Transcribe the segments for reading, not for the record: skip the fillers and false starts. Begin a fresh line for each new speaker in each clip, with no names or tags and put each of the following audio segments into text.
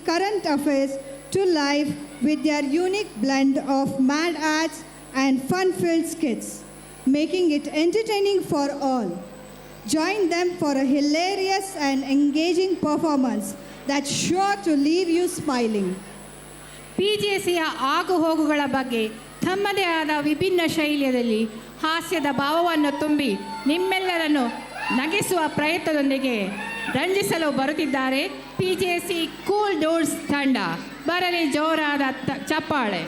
current affairs to life with their unique blend of mad arts and fun-filled skits, making it entertaining for all. Join them for a hilarious and engaging performance that's sure to leave you smiling.
PJCಯ ಆಗುಹೋಗುಗಳ ಬಗ್ಗೆ ತಮ್ಮದೇ ಆದ ವಿಭಿನ್ನ ಶೈಲಿಯಲ್ಲಿ ಹಾಸ್ಯದ ಭಾವವನ್ನು ತುಂಬಿ ನಿಮ್ಮೆಲ್ಲರನ್ನು ನಗಿಸುವ ಪ್ರಯತ್ನದೊಂದಿಗೆ ರಂಜಿಸಲು ಬರುತ್ತಿದ್ದಾರೆ PJC ಕೂಲ್ ಡೂಡ್ಸ್ ತಂಡ. ಬರಲಿ ಜೋರಾದ ಚಪ್ಪಾಳೆ.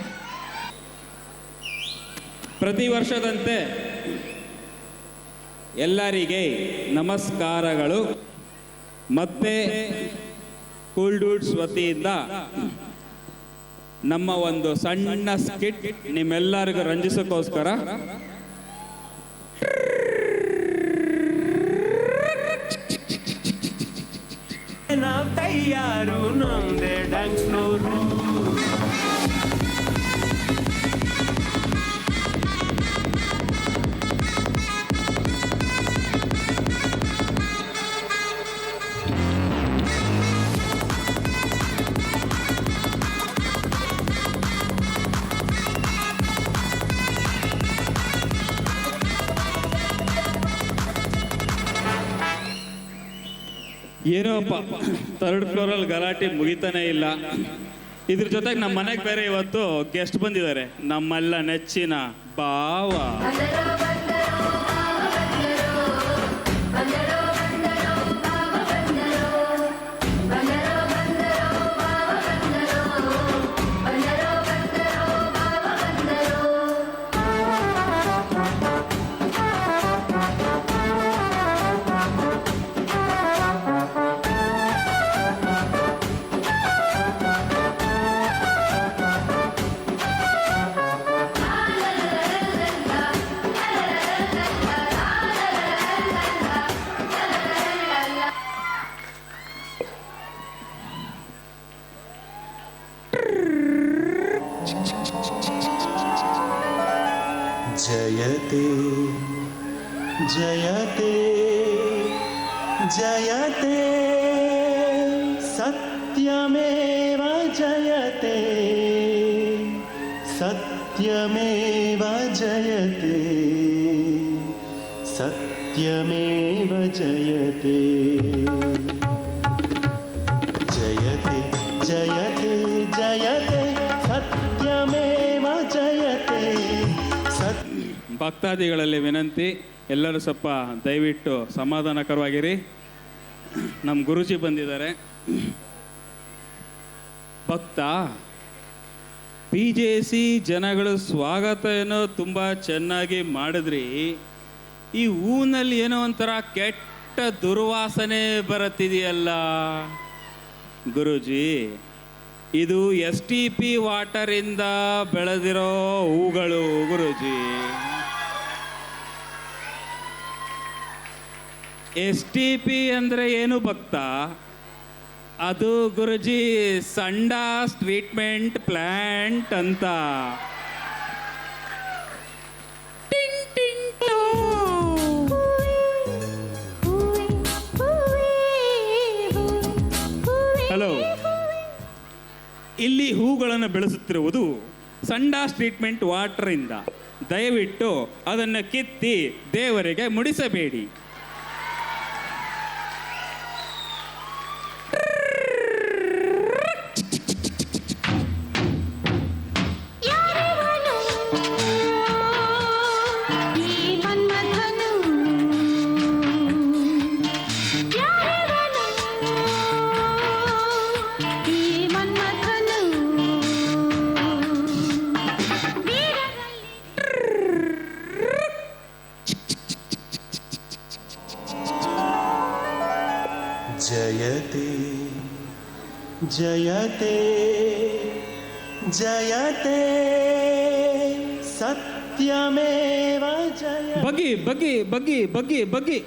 ಪ್ರತಿ ವರ್ಷದಂತೆ ಎಲ್ಲರಿಗೆ ನಮಸ್ಕಾರಗಳು. ಮತ್ತೆ ಕೂಲ್ ಡೂಡ್ಸ್ ವತಿಯಿಂದ ನಮ್ಮ ಒಂದು ಸಣ್ಣ ಸ್ಕಿಟ್ ನಿಮ್ಮೆಲ್ಲರಿಗೂ ರಂಜಿಸೋಕ್ಕೋಸ್ಕರ
ನಾವು ತಯಾರು ನಮ್ದೆ ಡ್ಯಾನ್ಸ್ ಫ್ಲೋರು.
ಏನೋಪ್ಪ ಥರ್ಡ್ ಫ್ಲೋರಲ್ಲಿ ಗಲಾಟೆ ಮುಗಿತಾನೆ ಇಲ್ಲ. ಇದ್ರ ಜೊತೆಗೆ ನಮ್ಮ ಮನೆಗೆ ಬೇರೆ ಇವತ್ತು ಗೆಸ್ಟ್ ಬಂದಿದ್ದಾರೆ, ನಮ್ಮೆಲ್ಲ ನೆಚ್ಚಿನ ಭಾವ.
ಜಯತೆ ಜಯತೆ ಜಯತೆ ಸತ್ಯಮೇವ ಜಯತೆ ಸತ್ಯಮೇವ ಜಯತೆ ಸತ್ಯಮೇವ ಜಯತೆ ಜಯತೆ ಜಯತೆ ಜಯತೆ ಸತ್ಯಮೇವ ಜಯತೆ.
ಭಕ್ತಾದಿಗಳಲ್ಲಿ ವಿನಂತಿ, ಎಲ್ಲರೂ ಸ್ವಲ್ಪ ದಯವಿಟ್ಟು ಸಮಾಧಾನಕರವಾಗಿರಿ. ನಮ್ಮ ಗುರುಜಿ ಬಂದಿದ್ದಾರೆ. ಭಕ್ತ PJC ಜನಗಳು ಸ್ವಾಗತ ಏನೋ ತುಂಬ ಚೆನ್ನಾಗಿ ಮಾಡಿದ್ರಿ. ಈ ಹೂನಲ್ಲಿ ಏನೋ ಒಂಥರ ಕೆಟ್ಟ ದುರ್ವಾಸನೆ ಬರುತ್ತಿದೆಯಲ್ಲ ಗುರುಜಿ. ಇದು STP ವಾಟರಿಂದ ಬೆಳೆದಿರೋ ಹೂಗಳು ಗುರುಜಿ. STP ಅಂದರೆ ಏನು ಭಕ್ತ? ಅದು ಗುರುಜಿ ಸಂಡಾಸ್ ಟ್ರೀಟ್ಮೆಂಟ್ ಪ್ಲ್ಯಾಂಟ್ ಅಂತ. ಹಲೋ, ಇಲ್ಲಿ ಹೂಗಳನ್ನು ಬೆಳೆಸುತ್ತಿರುವುದು ಸಂಡಾಸ್ ಟ್ರೀಟ್ಮೆಂಟ್ ವಾಟರಿಂದ. ದಯವಿಟ್ಟು ಅದನ್ನು ಕಿತ್ತಿ ದೇವರಿಗೆ ಮುಡಿಸಬೇಡಿ.
ಜಯತೆ ಜಯತೆ ಜಯತೆ ಸತ್ಯಮೇವ ಜಯ.
ಬಗ್ಗಿ ಬಗ್ಗಿ ಬಗ್ಗಿ ಬಗ್ಗಿ ಬಗ್ಗಿ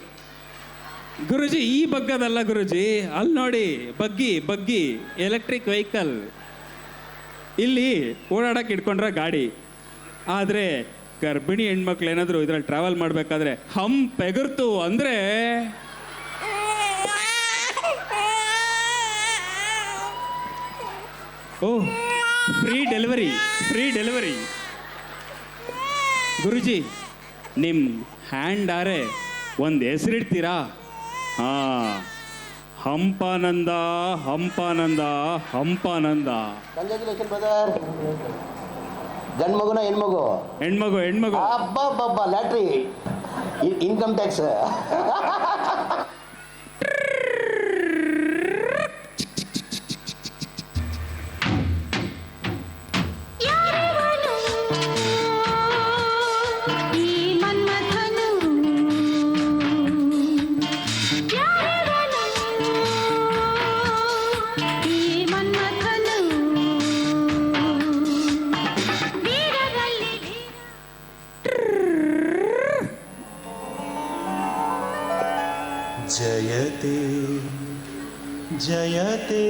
ಗುರುಜಿ, ಈ ಬಗ್ಗದಲ್ಲ ಗುರುಜಿ, ಅಲ್ಲಿ ನೋಡಿ ಬಗ್ಗಿ ಬಗ್ಗಿ. ಎಲೆಕ್ಟ್ರಿಕ್ ವೆಹಿಕಲ್ ಇಲ್ಲಿ ಓಡಾಡಕ್ಕೆ ಇಟ್ಕೊಂಡ್ರೆ ಗಾಡಿ. ಆದರೆ ಗರ್ಭಿಣಿ ಹೆಣ್ಮಕ್ಳು ಏನಾದರೂ ಇದರಲ್ಲಿ ಟ್ರಾವೆಲ್ ಮಾಡಬೇಕಾದ್ರೆ ಹಂಪ್ ಎಗರ್ತು ಅಂದರೆ ಓಹ್, ಫ್ರೀ ಡೆಲಿವರಿ. ಗುರುಜಿ, ನಿಮ್ಮ ಹ್ಯಾಂಡಾರೆ ಒಂದು ಹೆಸರಿಡ್ತೀರಾ? ಹಾಂ, ಹಂಪಾನಂದ.
Congratulation brother. ಗಂಡು ಮಗುನ ಹೆಣ್ಮಗು?
ಹೆಣ್ಮಗು.
ಅಬ್ಬಬ್ಬಬ್ಬ, ಲ್ಯಾಟ್ರಿ, ಇನ್ಕಮ್ ಟ್ಯಾಕ್ಸ್.
जयते जयते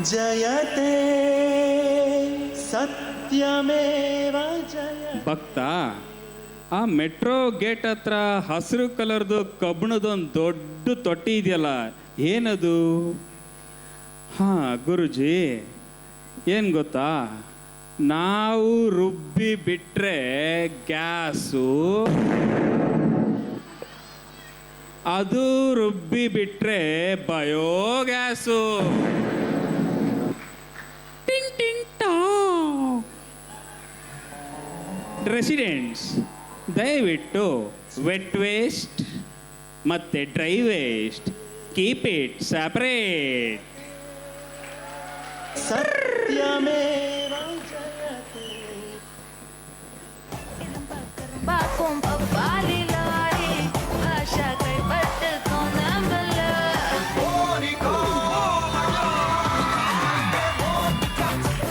जयते सत्यमेव जयते.
ಭಕ್ತ, ಆ ಮೆಟ್ರೋ ಗೇಟ್ ಹತ್ರ ಹಸಿರು ಕಲರ್ದು ಕಬ್ಬಿಣದೊಂದು ದೊಡ್ಡ ತೊಟ್ಟಿ ಇದೆಯಲ್ಲ, ಏನದು? ಹಾಂ ಗುರುಜಿ, ಏನು ಗೊತ್ತಾ, ನಾವು ರುಬ್ಬಿ ಬಿಟ್ರೆ ಗ್ಯಾಸು, ಅದು ರುಬ್ಬಿ ಬಿಟ್ರೆ ಬಯೋಗ್ಯಾಸು. ಟಿಂಗ್ ಟಿಂಗ್ ಟಾ. ರೆಸಿಡೆಂಟ್ಸ್, ದಯವಿಟ್ಟು ವೆಟ್ ವೇಸ್ಟ್ ಮತ್ತೆ dry waste keep it separate.
सत्यमेव जयते.
Bakom pagpali lari, asya kay ba't ko na bala.
Monica,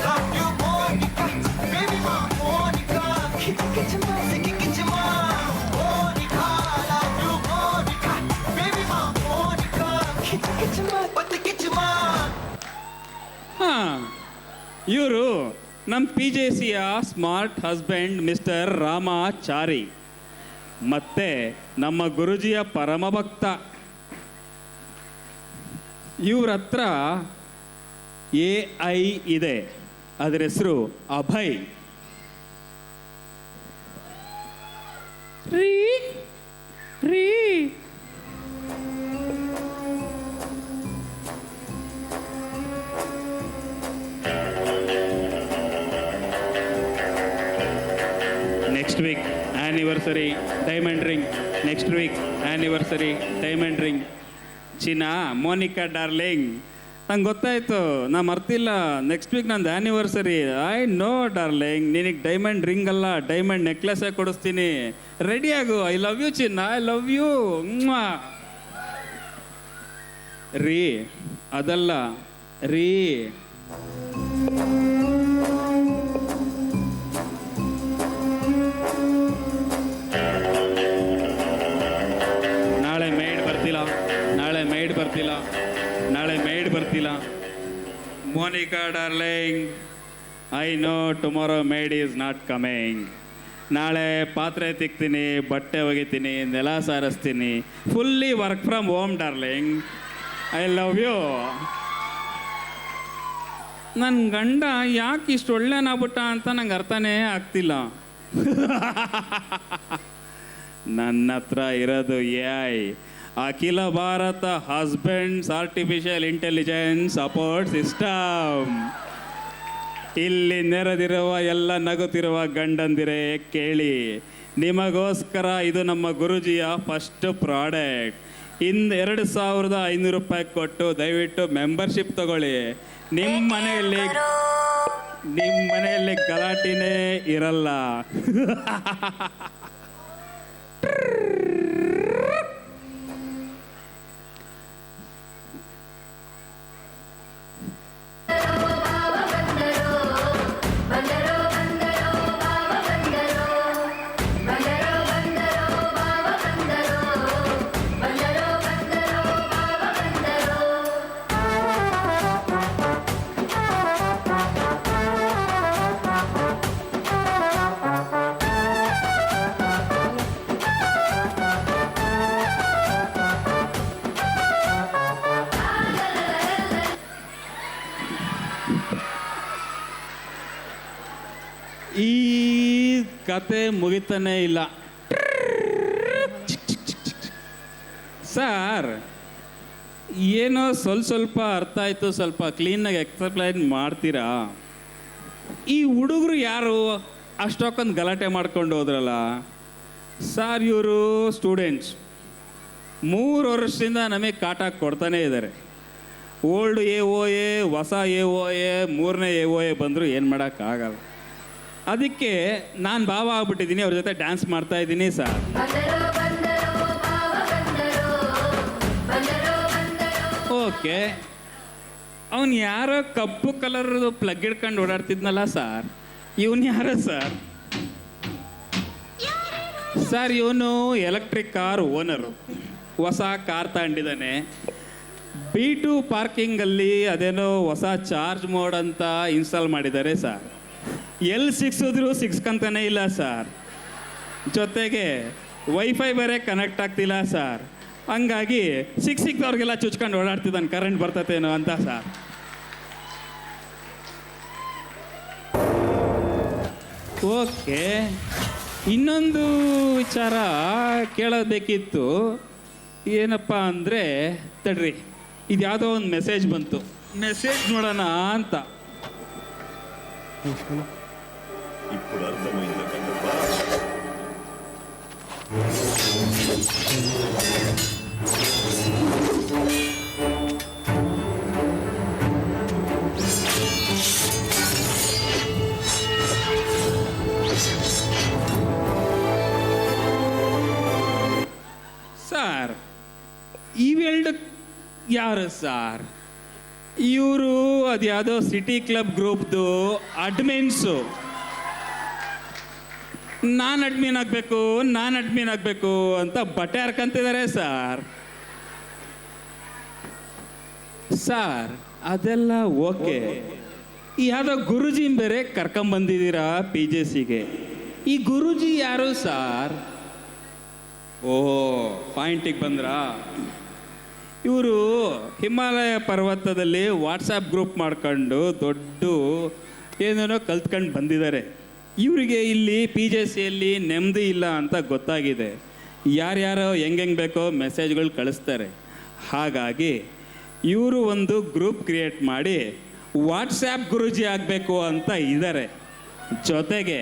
love you Monica, baby ma Monica, kitchen ma, Monica, love you Monica, baby ma Monica, kitchen ma,
ಹಾಂ, ಇವರು ನಮ್ಮ PJCಯ smart husband mister Ramachari, ಮತ್ತೆ ನಮ್ಮ ಗುರುಜಿಯ ಪರಮ ಭಕ್ತ. ಇವ್ರ ಹತ್ರ AI ಇದೆ, ಅದರ ಹೆಸರು ಅಭಯ್. ರೀ ರೀ next week anniversary diamond ring, next week anniversary diamond ring. ಚಿನ್ನ, ಮೋನಿಕಾ ಡಾರ್ಲಿಂಗ್, ನಂಗೆ ಗೊತ್ತಾಯ್ತು, ನಾ ಮರ್ತಿಲ್ಲ. ನೆಕ್ಸ್ಟ್ ವೀಕ್ ನಂದು ಆ್ಯನಿವರ್ಸರಿ. ಐ ನೋ ಡಾರ್ಲಿಂಗ್, ನಿನಗೆ ಡೈಮಂಡ್ ರಿಂಗ್ ಅಲ್ಲ, ಡೈಮಂಡ್ ನೆಕ್ಲೆಸೇ ಕೊಡಿಸ್ತೀನಿ. ರೆಡಿಯಾಗು. ಐ ಲವ್ ಯು ಚಿನ್ನ, ಐ ಲವ್ ಯು. ರೀ, ಅದಲ್ಲ ರೀ, ನಾಳೆ ಮೇಡ್ ಬರ್ತಿಲ್ಲ. Monica darling, I know tomorrow maid is not coming. ನಾಳೆ ಪಾತ್ರೆ ತಿಕ್ತೀನಿ, ಬಟ್ಟೆ ಒಗಿತೀನಿ, ನೆಲ ಸಾರಿಸ್ತೀನಿ. Fully work from home darling. I love you. ನನ್ನ ಗಂಡ ಯಾಕೆ ಇಷ್ಟು ಒಳ್ಳೆನಾಗ್ಬಿಟ್ಟ ಅಂತ ನಂಗೆ ಅರ್ಥನೇ ಆಗ್ತಿಲ್ಲ. ನನ್ನ ಹತ್ರ ಇರೋದು AI, ಅಖಿಲ Bharat husbands artificial intelligence support system. ಇಲ್ಲಿ ನೆರೆದಿರುವ ಎಲ್ಲ ನಗುತ್ತಿರುವ ಗಂಡಂದಿರೇ ಕೇಳಿ, ನಿಮಗೋಸ್ಕರ ಇದು ನಮ್ಮ ಗುರುಜಿಯ ಫಸ್ಟ್ ಪ್ರಾಡಕ್ಟ್. 2,500 ರೂಪಾಯಿ ಕೊಟ್ಟು ದಯವಿಟ್ಟು ಮೆಂಬರ್ಶಿಪ್ ತಗೊಳ್ಳಿ. ನಿಮ್ಮ ಮನೆಯಲ್ಲಿ ಗಲಾಟಿನೇ ಇರಲ್ಲ. ಈ ಕತೆ ಮುಗಿತಾನೇ ಇಲ್ಲ ಸರ್. ಏನೋ ಸ್ವಲ್ಪ ಅರ್ಥ ಆಯಿತು, ಸ್ವಲ್ಪ ಕ್ಲೀನಾಗಿ ಎಕ್ಸ್ಪ್ಲೈನ್ ಮಾಡ್ತೀರಾ? ಈ ಹುಡುಗರು ಯಾರು ಅಷ್ಟೊಂದು ಗಲಾಟೆ ಮಾಡ್ಕೊಂಡು ಹೋದ್ರಲ್ಲ ಸರ್? ಇವರು ಸ್ಟೂಡೆಂಟ್ಸ್ 3 ವರ್ಷದಿಂದ ನಮಗೆ ಕಾಟ ಕೊಡ್ತಾನೇ ಇದ್ದಾರೆ. ಓಲ್ಡ್ AOA, ಹೊಸ AOA, 3ನೇ AOA ಬಂದರೂ ಏನು ಮಾಡೋಕ್ಕಾಗಲ್ಲ. ಅದಕ್ಕೆ ನಾನು ಭಾವ ಆಗ್ಬಿಟ್ಟಿದ್ದೀನಿ, ಅವ್ರ ಜೊತೆ ಡ್ಯಾನ್ಸ್ ಮಾಡ್ತಾ ಇದ್ದೀನಿ ಸರ್. ಓಕೆ, ಅವನು ಯಾರೋ ಕಪ್ಪು ಕಲರ್ದು ಪ್ಲಗ್ ಹಿಡ್ಕೊಂಡು ಓಡಾಡ್ತಿದ್ನಲ್ಲ ಸರ್, ಇವನು ಯಾರೋ ಸರ್? ಸರ್ ಇವನು ಎಲೆಕ್ಟ್ರಿಕ್ ಕಾರ್ ಓನರು, ಹೊಸ ಕಾರ್ ತಗೊಂಡಿದ್ದಾನೆ. B2 ಪಾರ್ಕಿಂಗಲ್ಲಿ ಅದೇನೋ ಹೊಸ ಚಾರ್ಜ್ ಮೋಡ್ ಅಂತ ಇನ್ಸ್ಟಾಲ್ ಮಾಡಿದ್ದಾರೆ ಸರ್. ಎಲ್ಲಿ ಸಿಕ್ಸಿದ್ರು ಸಿಕ್ಸ್ಕಂತಾನೆ ಇಲ್ಲ ಸರ್. ಜೊತೆಗೆ ವೈಫೈ ಬೇರೆ ಕನೆಕ್ಟ್ ಆಗ್ತಿಲ್ಲ ಸರ್. ಹಂಗಾಗಿ ಸಿಕ್ದವ್ರಿಗೆಲ್ಲ ಚುಚ್ಕೊಂಡು ಓಡಾಡ್ತಿದ್ದಾನೆ, ಕರೆಂಟ್ ಬರ್ತತೇನೋ ಅಂತ ಸರ್. ಓಕೆ, ಇನ್ನೊಂದು ವಿಚಾರ ಕೇಳಬೇಕಿತ್ತು. ಏನಪ್ಪ ಅಂದರೆ, ತಡ್ರಿ, ಇದು ಯಾವುದೋ ಒಂದು ಮೆಸೇಜ್ ಬಂತು, ಮೆಸೇಜ್ ನೋಡೋಣ ಅಂತ.
ఇప్పుడు అర్థమైంది కన్నప్ప.
ಸರ್ ಇವೆರಡು ಯಾರು ಸರ್? ಇವರು ಅದ್ಯಾವುದೋ ಸಿಟಿ ಕ್ಲಬ್ ಗ್ರೂಪ್ದು ಅಡ್ಮಿನ್ಸು. ನಾನು ಅಡ್ಮಿನ್ ಆಗಬೇಕು ಅಂತ ಬಟ್ಟೆ ಹರ್ಕಂತಿದ್ದಾರೆ ಸರ್. ಸರ್ ಅದೆಲ್ಲ ಓಕೆ, ಯಾವುದೋ ಗುರುಜಿನ ಬೇರೆ ಕರ್ಕೊಂಬಂದಿದ್ದೀರಾ PJCಗೆ. ಈ ಗುರುಜಿ ಯಾರು ಸರ್? ಓ, ಪಾಯಿಂಟಿಗೆ ಬಂದ್ರಾ? ಇವರು ಹಿಮಾಲಯ ಪರ್ವತದಲ್ಲಿ ವಾಟ್ಸಪ್ ಗ್ರೂಪ್ ಮಾಡ್ಕೊಂಡು ದೊಡ್ಡ ಏನೇನೋ ಕಲ್ತ್ಕೊಂಡು ಬಂದಿದ್ದಾರೆ. ಇವರಿಗೆ ಇಲ್ಲಿ PJCಯಲ್ಲಿ ನೆಮ್ಮದಿ ಇಲ್ಲ ಅಂತ ಗೊತ್ತಾಗಿದೆ. ಯಾರ್ಯಾರೋ ಹೆಂಗೆ ಬೇಕೋ ಮೆಸೇಜ್ಗಳು ಕಳಿಸ್ತಾರೆ. ಹಾಗಾಗಿ ಇವರು ಒಂದು ಗ್ರೂಪ್ ಕ್ರಿಯೇಟ್ ಮಾಡಿ ವಾಟ್ಸಪ್ ಗುರುಜಿ ಆಗಬೇಕು ಅಂತ ಇದ್ದಾರೆ. ಜೊತೆಗೆ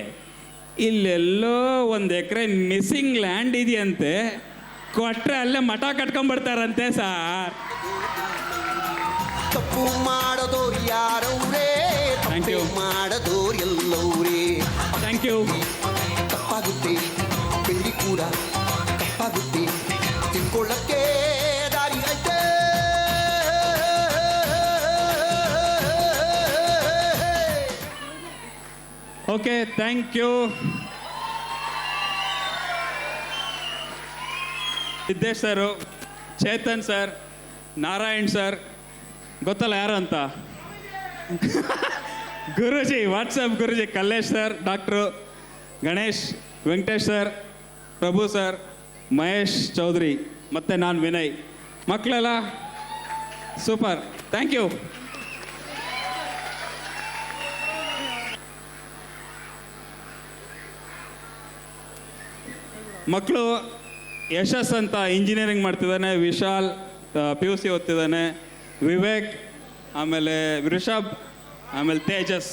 ಇಲ್ಲೆಲ್ಲೋ 1 ಎಕರೆ ಮಿಸ್ಸಿಂಗ್ ಲ್ಯಾಂಡ್ ಇದೆಯಂತೆ, ಕೊಟ್ಟರೆ ಅಲ್ಲೇ ಮಠ ಕಟ್ಕೊಂಡ್ಬಿಡ್ತಾರಂತೆ ಸಾರ್.
ತಪ್ಪು ಮಾಡದೋರು ಯಾರವ್ರೇ?
Thank you.
ಮಾಡದೋರು ಎಲ್ಲವ್ರೇ?
Thank you.
ತಪ್ಪಾಗುತ್ತೆ, ಬೆಳ್ಳಿ ಕೂಡ ತಪ್ಪಾಗುತ್ತೆ, ತಿಳ್ಕೊಳ್ಳಕ್ಕೆ ದಾರಿ ಐತೆ.
Okay, thank you. Siddesh sir, Chetan sir, Narayan sir, ಗೊತ್ತಲ್ಲ ಯಾರು ಅಂತ? Guruji, WhatsApp Guruji Kallesh sir, doctor Ganesh, Venkatesh sir, Prabhu sir, Mahesh Chaudhary, ಮತ್ತು ನಾನು ವಿನಯ್. ಮಕ್ಕಳೆಲ್ಲ ಸೂಪರ್, ಥ್ಯಾಂಕ್ ಯು. ಮಕ್ಕಳು ಯಶಸ್ ಅಂತ ಇಂಜಿನಿಯರಿಂಗ್ ಮಾಡ್ತಿದ್ದಾನೆ, ವಿಶಾಲ್ PUC ಓದ್ತಿದ್ದಾನೆ, ವಿವೇಕ್, ಆಮೇಲೆ ರಿಷಬ್, ಆಮೇಲೆ Tejas.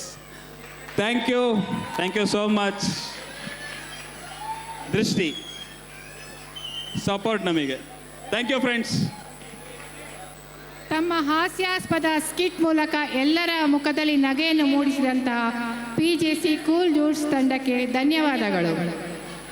Thank you so much. ದೃಷ್ಟಿ ಸಪೋರ್ಟ್ ನಮಗೆ. Thank you friends.
ತಮ್ಮ ಹಾಸ್ಯಾಸ್ಪದ ಸ್ಕಿಟ್ ಮೂಲಕ ಎಲ್ಲರ ಮುಖದಲ್ಲಿ ನಗೆಯನ್ನು ಮೂಡಿಸಿದಂತಹ PJC ಕೂಲ್ ಜೂಡ್ಸ್ ತಂಡಕ್ಕೆ ಧನ್ಯವಾದಗಳು.